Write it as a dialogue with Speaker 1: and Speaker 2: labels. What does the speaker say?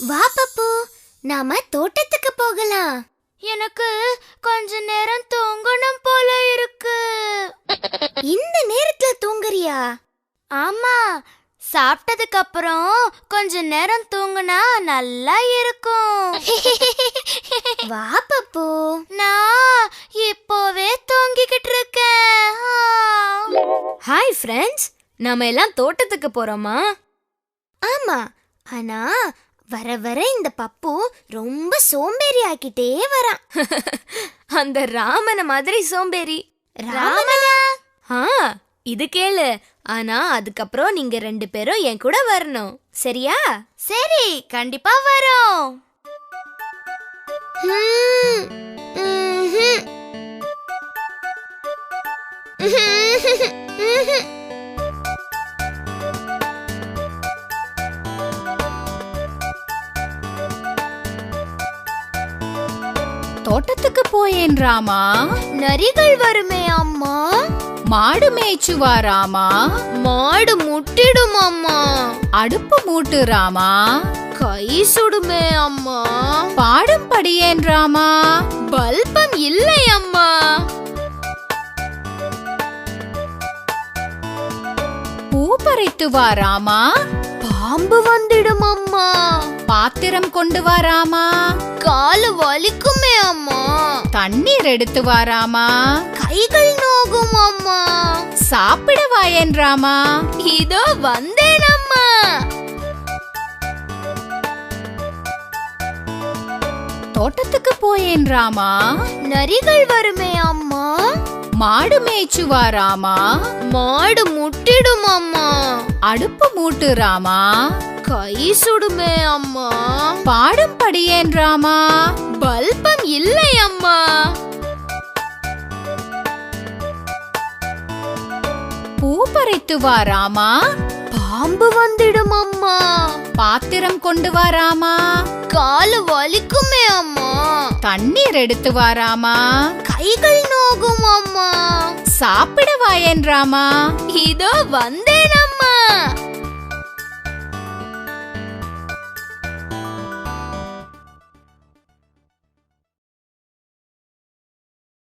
Speaker 1: வா பப்பு, நாம தோட்டத்துக்கு போகலாம்.
Speaker 2: எனக்கு கொஞ்ச நேரம் தூங்கணும் போல இருக்கு.
Speaker 1: இந்த நேரத்துல தூங்குறியா?
Speaker 2: ஆமா, சாப்பிட்டதுக்கு அப்புறம் கொஞ்ச நேரம் தூங்குனா நல்லா இருக்கும்.
Speaker 1: வா பப்பு,
Speaker 2: நான் இப்போவே தூங்கிக்கிட்டு இருக்கேன்.
Speaker 3: ஹாய் ஃப்ரெண்ட்ஸ், நாம எல்லாம் தோட்டத்துக்கு போறோமா?
Speaker 1: ஆமா, ஆனா வர வர இந்த பப்பு ரொம்ப சோம்பேறி ஆக்கிட்டே வரான்.
Speaker 3: அந்த ராமன மாதிரி சோம்பேறி.
Speaker 1: ராமனா?
Speaker 3: இது கேளு. ஆனா அதுக்கப்புறம் நீங்க 2 பேரும் என் கூட வரணும், சரியா?
Speaker 2: சரி, கண்டிப்பா வரோம்.
Speaker 4: தோட்டத்துக்கு போயேன் ராமா.
Speaker 2: நரிகள் வருமே அம்மா.
Speaker 4: மாடு மேய்ச்சுவா ராமா.
Speaker 2: மாடு முட்டிடும் அம்மா.
Speaker 4: அடுப்பு மூட்டு ராமா.
Speaker 2: கை சுடுமே அம்மா.
Speaker 4: பாடும் படியேன் ராமா.
Speaker 2: பல்பம் இல்லை அம்மா.
Speaker 4: பூ பறித்து வா ராமா.
Speaker 2: பாம்பு வந்துடும் அம்மா.
Speaker 4: பாத்திரம் கொண்டு வா ராமா.
Speaker 2: காலு வலிக்குமே அம்மா.
Speaker 4: தண்ணீர் எடுத்து வா ராமா.
Speaker 2: கைகள் நோகும் அம்மா.
Speaker 4: சாப்பிட வாயேன் ராமா.
Speaker 2: இதோ வந்தேன் அம்மா.
Speaker 4: தோட்டத்துக்கு போயேன் ராமா.
Speaker 2: நரிகள் வருமே அம்மா.
Speaker 4: மாடு மேய்ச்சுவா ராமா.
Speaker 2: மாடு முட்டிடும் அம்மா.
Speaker 4: அடுப்பு மூட்டு ராமா.
Speaker 2: கை சுடுமே அம்மா.
Speaker 4: பாடும் படியேன் ராமா.
Speaker 2: பல்பம் இல்லை அம்மா.
Speaker 4: பூ பறித்து வா ராமா.
Speaker 2: பாம்பு வந்துடும் அம்மா.
Speaker 4: பாத்திரம் கொண்டு வா ராமா.
Speaker 2: காலு வலிக்குமே அம்மா.
Speaker 4: தண்ணீர் எடுத்து வா ராமா.
Speaker 2: கைகள் நோகும் அம்மா.
Speaker 4: சாப்பிட வாயேன் ராமா.
Speaker 2: இதோ வந்தேன் அம்மா.